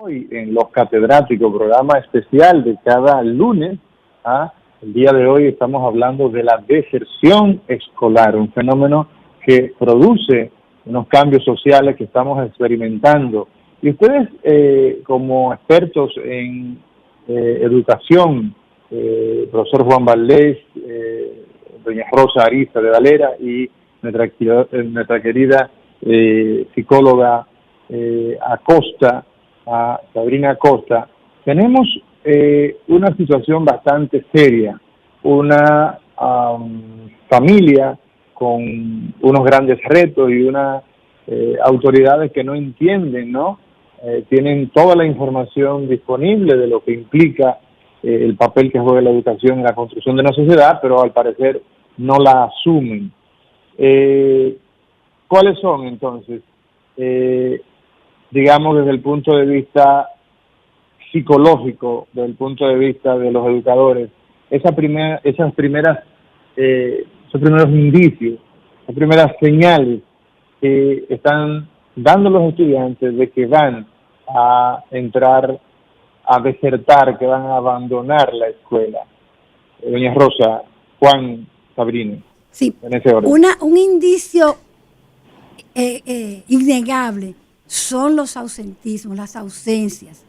hoy en Los Catedráticos, programa especial de cada lunes. El día de hoy estamos hablando de la deserción escolar, un fenómeno que produce unos cambios sociales que estamos experimentando. Y ustedes, como expertos en educación, profesor Juan Valdés, doña Rosa Ariza de Valera y nuestra querida psicóloga Acosta, Sabrina Acosta, tenemos una situación bastante seria, una familia con unos grandes retos y unas autoridades que no entienden, ¿no? Tienen toda la información disponible de lo que implica el papel que juega la educación en la construcción de una sociedad, pero al parecer no la asumen. ¿Cuáles son entonces, digamos, desde el punto de vista psicológico, desde el punto de vista de los educadores, esos primeros indicios, esas primeras señales que están dando los estudiantes de que van a entrar a desertar, que van a abandonar la escuela? Doña Rosa, Juan, Sabrina, sí, en ese orden. Un indicio innegable son los ausentismos, las ausencias.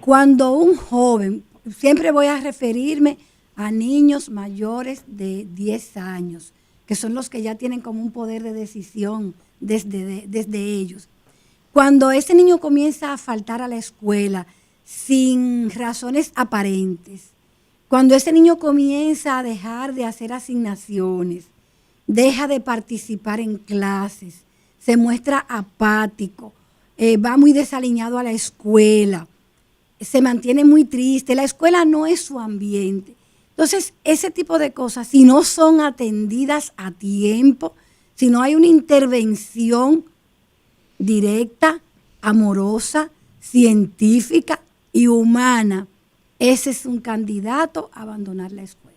Cuando un joven, siempre voy a referirme a niños mayores de 10 años, que son los que ya tienen como un poder de decisión desde ellos. Cuando ese niño comienza a faltar a la escuela sin razones aparentes, cuando ese niño comienza a dejar de hacer asignaciones, deja de participar en clases, se muestra apático, va muy desaliñado a la escuela, se mantiene muy triste, la escuela no es su ambiente. Entonces, ese tipo de cosas, si no son atendidas a tiempo, si no hay una intervención directa, amorosa, científica y humana, ese es un candidato a abandonar la escuela.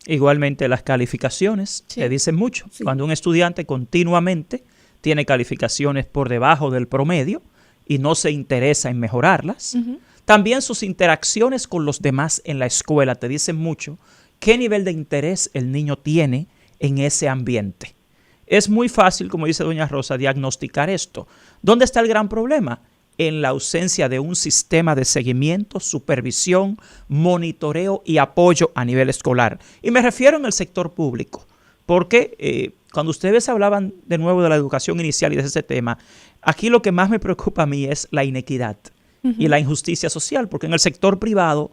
Igualmente las calificaciones, sí, te dicen mucho. Sí. Cuando un estudiante continuamente tiene calificaciones por debajo del promedio y no se interesa en mejorarlas, también sus interacciones con los demás en la escuela te dicen mucho qué nivel de interés el niño tiene en ese ambiente. Es muy fácil, como dice doña Rosa, diagnosticar esto. ¿Dónde está el gran problema? En la ausencia de un sistema de seguimiento, supervisión, monitoreo y apoyo a nivel escolar. Y me refiero en el sector público, porque cuando ustedes hablaban de nuevo de la educación inicial y de ese tema, aquí lo que más me preocupa a mí es la inequidad y la injusticia social, porque en el sector privado,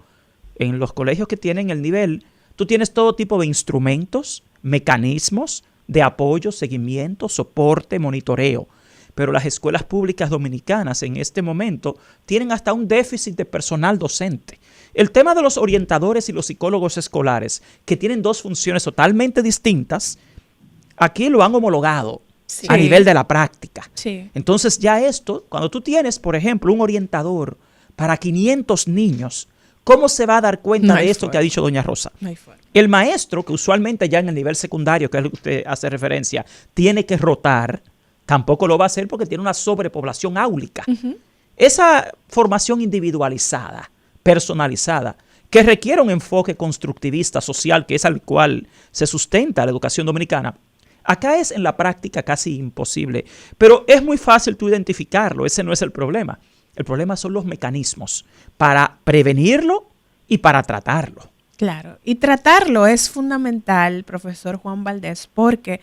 en los colegios que tienen el nivel, tú tienes todo tipo de instrumentos, mecanismos de apoyo, seguimiento, soporte, monitoreo. Pero las escuelas públicas dominicanas en este momento tienen hasta un déficit de personal docente. El tema de los orientadores y los psicólogos escolares, que tienen dos funciones totalmente distintas, aquí lo han homologado a nivel de la práctica. Sí. Entonces ya esto, cuando tú tienes, por ejemplo, un orientador para 500 niños, ¿cómo se va a dar cuenta de esto que ha dicho doña Rosa? El maestro, que usualmente ya en el nivel secundario, que es lo que usted hace referencia, tiene que rotar, tampoco lo va a hacer porque tiene una sobrepoblación áulica. Esa formación individualizada, personalizada, que requiere un enfoque constructivista, social, que es al cual se sustenta la educación dominicana, acá es en la práctica casi imposible. Pero es muy fácil tú identificarlo, ese no es el problema. El problema son los mecanismos para prevenirlo y para tratarlo. Claro, y tratarlo es fundamental, profesor Juan Valdés, porque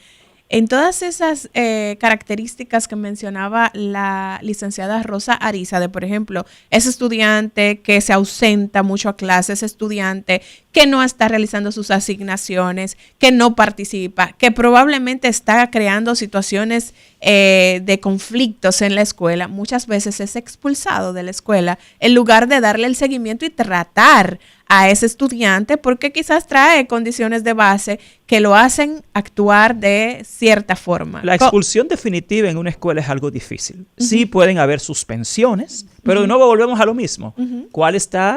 en todas esas características que mencionaba la licenciada Rosa Ariza, de por ejemplo, ese estudiante que se ausenta mucho a clases, ese estudiante que no está realizando sus asignaciones, que no participa, que probablemente está creando situaciones de conflictos en la escuela, muchas veces es expulsado de la escuela en lugar de darle el seguimiento y tratar a ese estudiante, porque quizás trae condiciones de base que lo hacen actuar de cierta forma. La expulsión definitiva en una escuela es algo difícil. Sí pueden haber suspensiones, pero de nuevo volvemos a lo mismo.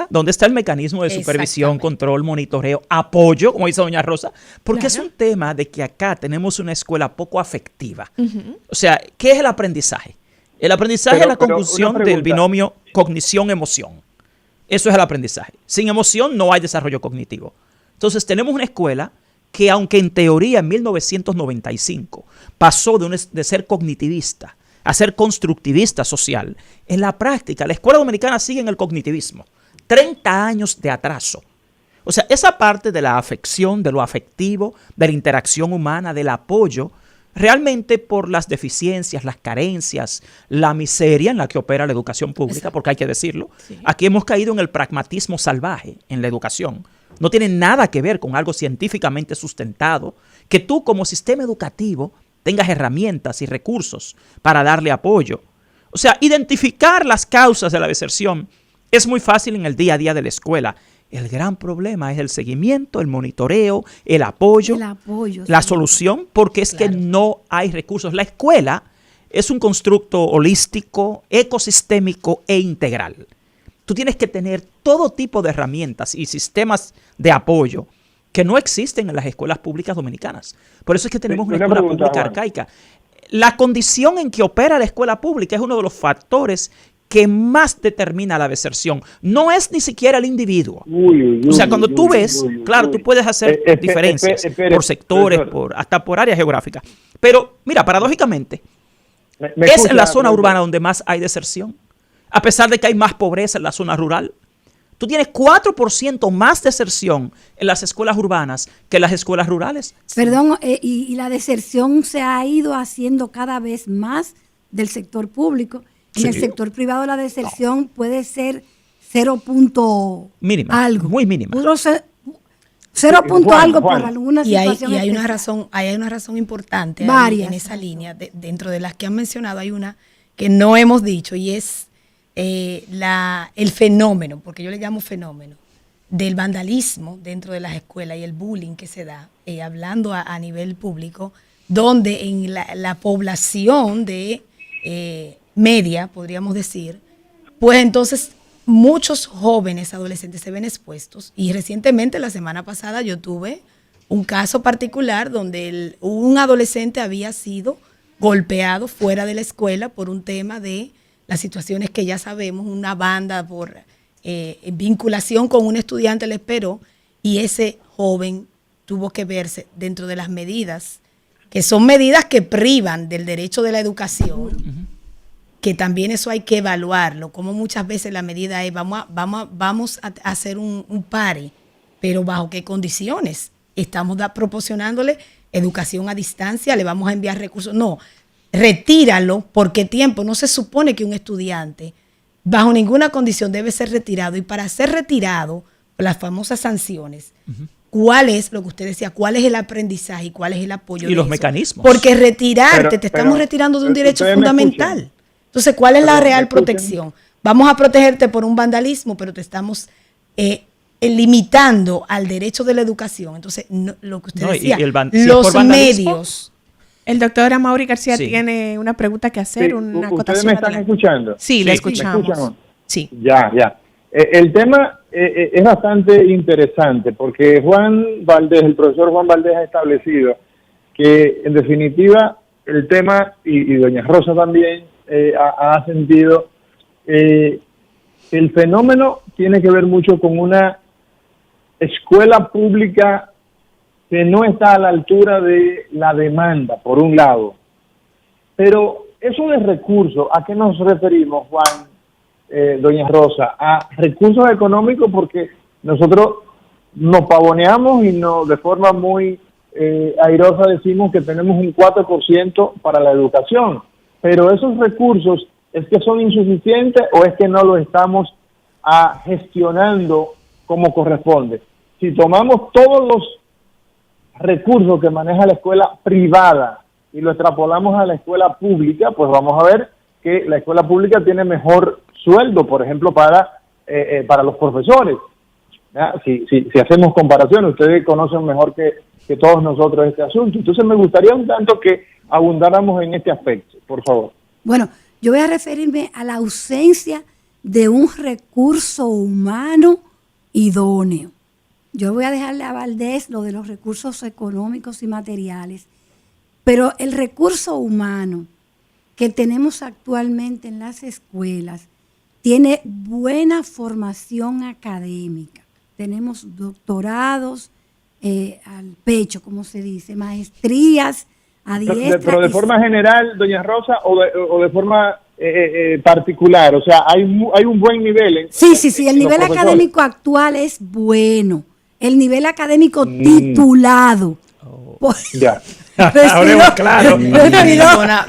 ¿Dónde está el mecanismo de supervisión, control, monitoreo, apoyo, como dice doña Rosa? Porque es un tema de que acá tenemos una escuela poco afectiva. O sea, ¿qué es el aprendizaje? El aprendizaje es la pero conjunción una del pregunta. binomio cognición-emoción. Eso es el aprendizaje. Sin emoción no hay desarrollo cognitivo. Entonces tenemos una escuela que, aunque en teoría en 1995 pasó de ser cognitivista a ser constructivista social, en la práctica la escuela dominicana sigue en el cognitivismo. 30 años de atraso. O sea, esa parte de la afección, de lo afectivo, de la interacción humana, del apoyo, realmente por las deficiencias, las carencias, la miseria en la que opera la educación pública, Exacto. porque hay que decirlo, Sí. aquí hemos caído en el pragmatismo salvaje en la educación. No tiene nada que ver con algo científicamente sustentado, que tú como sistema educativo tengas herramientas y recursos para darle apoyo. O sea, identificar las causas de la deserción es muy fácil en el día a día de la escuela. El gran problema es el seguimiento, el monitoreo, el apoyo, la sí. solución, porque es que no hay recursos. La escuela es un constructo holístico, ecosistémico e integral. Tú tienes que tener todo tipo de herramientas y sistemas de apoyo que no existen en las escuelas públicas dominicanas. Por eso es que tenemos una escuela pública Juan. arcaica. La condición en que opera la escuela pública es uno de los factores que más determina la deserción. No es ni siquiera el individuo. O sea, cuando tú ves, claro, tú puedes hacer diferencias por sectores, hasta por áreas geográficas. Pero, mira, paradójicamente, es en la zona urbana donde más hay deserción, a pesar de que hay más pobreza en la zona rural. Tú tienes 4% más deserción en las escuelas urbanas que en las escuelas rurales. Perdón, y la deserción se ha ido haciendo cada vez más del sector público. En el sector privado la deserción puede ser 0. Mínima, algo. muy mínima. 0. algo por Juan. alguna Y hay situación una especial. razón, hay una razón importante Varias. en esa línea. Dentro de las que han mencionado hay una que no hemos dicho y es el fenómeno, porque yo le llamo fenómeno, del vandalismo dentro de las escuelas y el bullying que se da, hablando a nivel público, donde en la población de media, podríamos decir, pues entonces muchos jóvenes adolescentes se ven expuestos. Y recientemente, la semana pasada, yo tuve un caso particular donde un adolescente había sido golpeado fuera de la escuela por un tema de las situaciones que ya sabemos, una banda por vinculación con un estudiante le esperó y ese joven tuvo que verse dentro de las medidas, que son medidas que privan del derecho de la educación, que también eso hay que evaluarlo, como muchas veces la medida es vamos a hacer un pare, pero ¿bajo qué condiciones? Estamos proporcionándole educación a distancia, le vamos a enviar recursos. No, retíralo, ¿por qué tiempo? No se supone que un estudiante bajo ninguna condición debe ser retirado, y para ser retirado, las famosas sanciones, ¿cuál es lo que usted decía? ¿Cuál es el aprendizaje y cuál es el apoyo? Y de los eso? mecanismos. Porque retirarte, te estamos pero, retirando de un derecho ustedes me fundamental. escuchan. Entonces, ¿cuál es la Pero, real ¿me escuchan? protección? Vamos a protegerte por un vandalismo, pero te estamos limitando al derecho de la educación. Entonces, lo que usted No, y decía, si es los por vandalismo, medios. El doctor Amaury García Sí. tiene una pregunta que hacer, Sí, una ¿ustedes acotación. me están adelante. escuchando? Sí, le Sí, ¿me escuchamos. escuchan? Sí. Ya. El tema es bastante interesante porque el profesor Juan Valdés ha establecido que en definitiva el tema, y doña Rosa también ha sentido, el fenómeno tiene que ver mucho con una escuela pública que no está a la altura de la demanda, por un lado. Pero eso de recursos, ¿a qué nos referimos, Juan, doña Rosa? A recursos económicos, porque nosotros nos pavoneamos y de forma muy airosa decimos que tenemos un 4% para la educación. Pero esos recursos, ¿es que son insuficientes o es que no los estamos gestionando como corresponde? Si tomamos todos los recursos que maneja la escuela privada y lo extrapolamos a la escuela pública, pues vamos a ver que la escuela pública tiene mejor sueldo, por ejemplo, para los profesores. Si hacemos comparaciones, ustedes conocen mejor que todos nosotros este asunto. Entonces me gustaría un tanto que abundáramos en este aspecto, por favor. Bueno, yo voy a referirme a la ausencia de un recurso humano idóneo. Yo voy a dejarle a Valdés lo de los recursos económicos y materiales, pero el recurso humano que tenemos actualmente en las escuelas tiene buena formación académica. Tenemos doctorados al pecho, como se dice, maestrías a diestra. Pero de forma general, doña Rosa, o de forma particular, o sea, hay un buen nivel. Sí, el nivel académico actual es bueno. El nivel académico titulado. Ya. Ahora claro.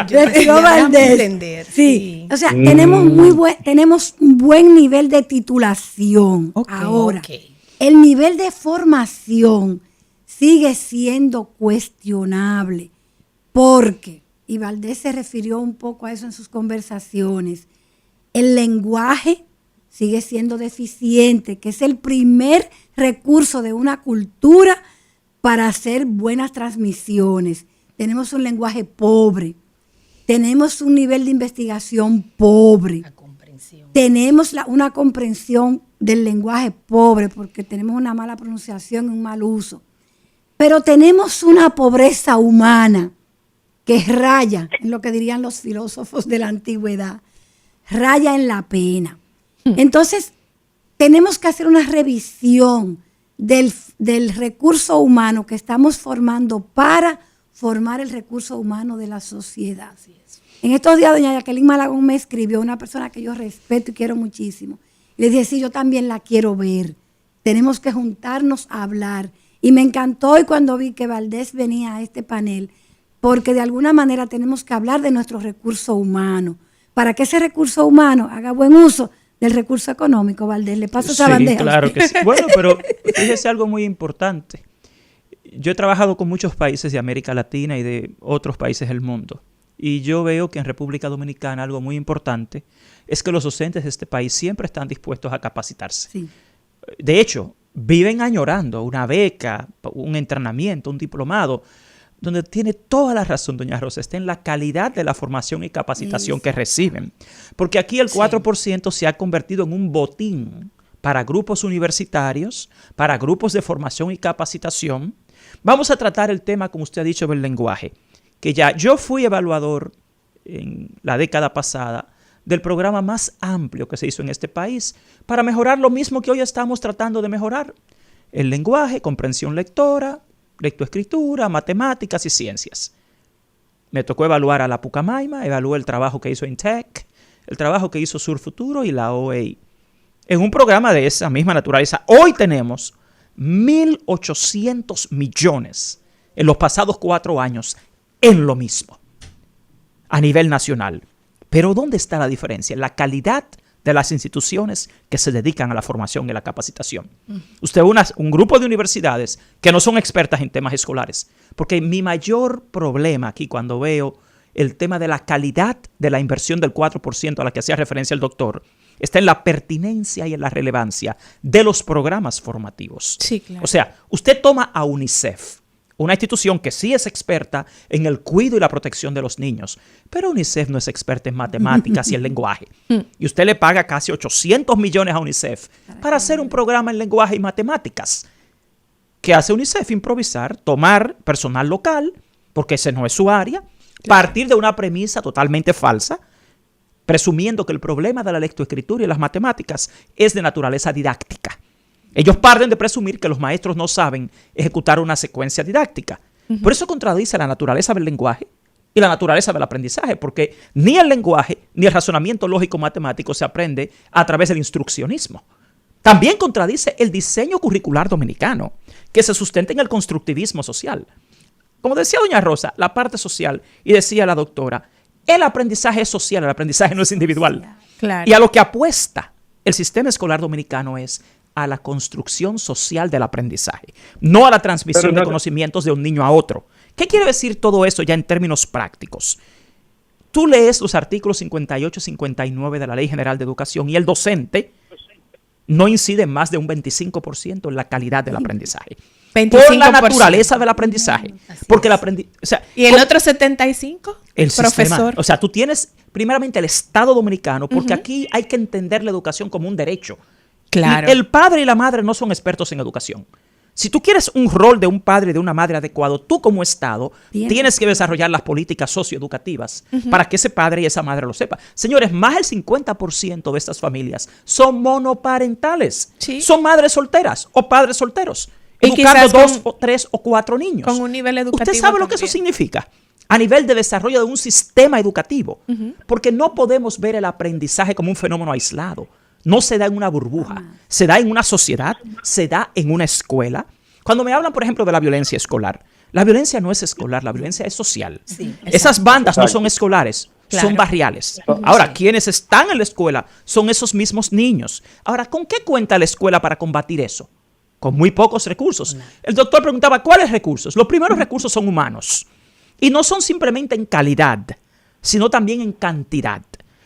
Respiró Valdés. Sí. O sea, tenemos un buen nivel de titulación. Ahora, el nivel de formación sigue siendo cuestionable porque, y Valdés se refirió un poco a eso en sus conversaciones, el lenguaje sigue siendo deficiente, que es el primer recurso de una cultura para hacer buenas transmisiones. Tenemos un lenguaje pobre, tenemos un nivel de investigación pobre, tenemos una comprensión del lenguaje pobre porque tenemos una mala pronunciación y un mal uso, pero tenemos una pobreza humana que raya en lo que dirían los filósofos de la antigüedad, raya en la pena. Entonces, tenemos que hacer una revisión del recurso humano que estamos formando para formar el recurso humano de la sociedad. En estos días, doña Jacqueline Malagón me escribió, una persona que yo respeto y quiero muchísimo. Y le dije, sí, yo también la quiero ver. Tenemos que juntarnos a hablar. Y me encantó hoy cuando vi que Valdés venía a este panel, porque de alguna manera tenemos que hablar de nuestro recurso humano, para que ese recurso humano haga buen uso del recurso económico. Valdés, le paso esa bandeja. Claro que sí. Bueno, pero fíjese algo muy importante. Yo he trabajado con muchos países de América Latina y de otros países del mundo. Y yo veo que en República Dominicana algo muy importante es que los docentes de este país siempre están dispuestos a capacitarse. Sí. De hecho, viven añorando una beca, un entrenamiento, un diplomado, donde tiene toda la razón, doña Rosa, está en la calidad de la formación y capacitación que reciben. Porque aquí el 4% se ha convertido en un botín para grupos universitarios, para grupos de formación y capacitación. Vamos a tratar el tema, como usted ha dicho, del lenguaje, que ya yo fui evaluador en la década pasada del programa más amplio que se hizo en este país para mejorar lo mismo que hoy estamos tratando de mejorar: el lenguaje, comprensión lectora, lectoescritura, matemáticas y ciencias. Me tocó evaluar a la Pucamaima, evalué el trabajo que hizo INTEC, el trabajo que hizo Sur Futuro y la OEI. En un programa de esa misma naturaleza, hoy tenemos 1.800 millones en los pasados 4 años en lo mismo, a nivel nacional. Pero ¿dónde está la diferencia? La calidad de las instituciones que se dedican a la formación y la capacitación. Usted ve un grupo de universidades que no son expertas en temas escolares, porque mi mayor problema aquí cuando veo el tema de la calidad de la inversión del 4% a la que hacía referencia el doctor, está en la pertinencia y en la relevancia de los programas formativos. Sí, claro. O sea, usted toma a UNICEF, una institución que sí es experta en el cuidado y la protección de los niños, pero UNICEF no es experta en matemáticas y el lenguaje. Y usted le paga casi 800 millones a UNICEF para hacer un programa en lenguaje y matemáticas. ¿Qué hace UNICEF? Improvisar, tomar personal local, porque ese no es su área, partir de una premisa totalmente falsa, presumiendo que el problema de la lectoescritura y las matemáticas es de naturaleza didáctica. Ellos parten de presumir que los maestros no saben ejecutar una secuencia didáctica. Por eso contradice la naturaleza del lenguaje y la naturaleza del aprendizaje, porque ni el lenguaje ni el razonamiento lógico matemático se aprende a través del instruccionismo. También contradice el diseño curricular dominicano, que se sustenta en el constructivismo social. Como decía doña Rosa, la parte social, y decía la doctora, el aprendizaje es social, el aprendizaje no es individual. Claro. Y a lo que apuesta el sistema escolar dominicano es a la construcción social del aprendizaje, no a la transmisión de conocimientos de un niño a otro. ¿Qué quiere decir todo eso ya en términos prácticos? Tú lees los artículos 58 y 59 de la Ley General de Educación y el docente no incide en más de un 25% en la calidad del aprendizaje. 25%. Por la naturaleza del aprendizaje. Porque el ¿Y el otro 75%? El profesor. Sistema, o sea, tú tienes primeramente el Estado dominicano, porque aquí hay que entender la educación como un derecho. Claro. El padre y la madre no son expertos en educación. Si tú quieres un rol de un padre y de una madre adecuado, tú como Estado tienes que desarrollar las políticas socioeducativas para que ese padre y esa madre lo sepan. Señores, más del 50% de estas familias son monoparentales. ¿Sí? Son madres solteras o padres solteros, educando 2 o 3 o 4 niños. Con un nivel educativo. ¿Usted sabe lo que eso significa? A nivel de desarrollo de un sistema educativo. Porque no podemos ver el aprendizaje como un fenómeno aislado. No se da en una burbuja, se da en una sociedad, se da en una escuela. Cuando me hablan, por ejemplo, de la violencia escolar, la violencia no es escolar, la violencia es social. Sí, esas bandas no son escolares, son barriales. Ahora, quienes están en la escuela son esos mismos niños. Ahora, ¿con qué cuenta la escuela para combatir eso? Con muy pocos recursos. El doctor preguntaba, ¿cuáles recursos? Los primeros recursos son humanos. Y no son simplemente en calidad, sino también en cantidad.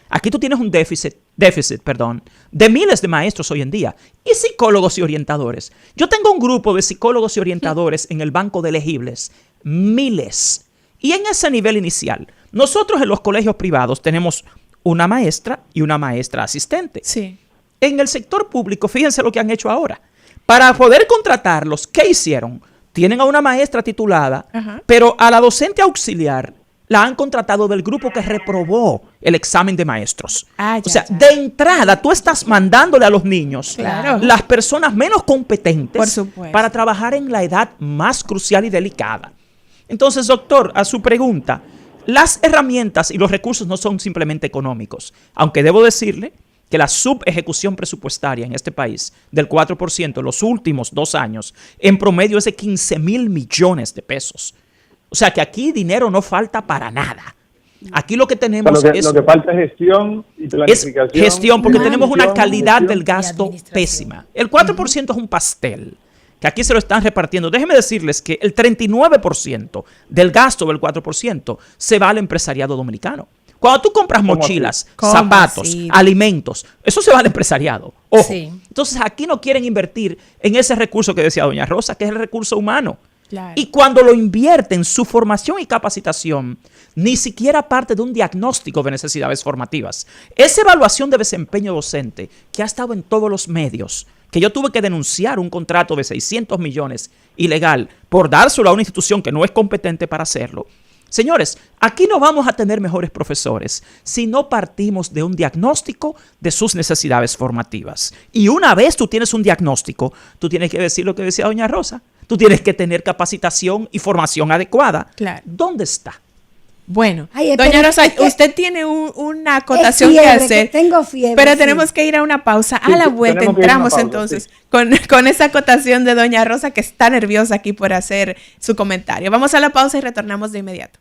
Aquí tú tienes un déficit, de miles de maestros hoy en día y psicólogos y orientadores. Yo tengo un grupo de psicólogos y orientadores en el banco de elegibles, miles. Y en ese nivel inicial, nosotros en los colegios privados tenemos una maestra y una maestra asistente. Sí. En el sector público, fíjense lo que han hecho ahora. Para poder contratarlos, ¿qué hicieron? Tienen a una maestra titulada, pero a la docente auxiliar la han contratado del grupo que reprobó el examen de maestros. O sea, de entrada tú estás mandándole a los niños las personas menos competentes para trabajar en la edad más crucial y delicada. Entonces, doctor, a su pregunta, las herramientas y los recursos no son simplemente económicos, aunque debo decirle que la subejecución presupuestaria en este país del 4% en los últimos 2 años en promedio es de 15,000 millones de pesos. O sea que aquí dinero no falta para nada. Aquí lo que tenemos es... Lo que falta es gestión y planificación. Es gestión, porque tenemos una calidad del gasto pésima. El 4% es un pastel, que aquí se lo están repartiendo. Déjenme decirles que el 39% del gasto del 4% se va al empresariado dominicano. Cuando tú compras mochilas, zapatos, alimentos, eso se va al empresariado. Ojo. Sí. Entonces aquí no quieren invertir en ese recurso que decía doña Rosa, que es el recurso humano. Claro. Y cuando lo invierten, su formación y capacitación ni siquiera parte de un diagnóstico de necesidades formativas. Esa evaluación de desempeño docente que ha estado en todos los medios, que yo tuve que denunciar un contrato de 600 millones ilegal por dárselo a una institución que no es competente para hacerlo. Señores, aquí no vamos a tener mejores profesores si no partimos de un diagnóstico de sus necesidades formativas. Y una vez tú tienes un diagnóstico, tú tienes que decir lo que decía doña Rosa. Tú tienes que tener capacitación y formación adecuada. Claro. ¿Dónde está? Bueno, doña Rosa, usted tiene una acotación que hacer. Tengo fiebre. Pero tenemos que ir a una pausa. A la vuelta entramos entonces con esa acotación de doña Rosa, que está nerviosa aquí por hacer su comentario. Vamos a la pausa y retornamos de inmediato.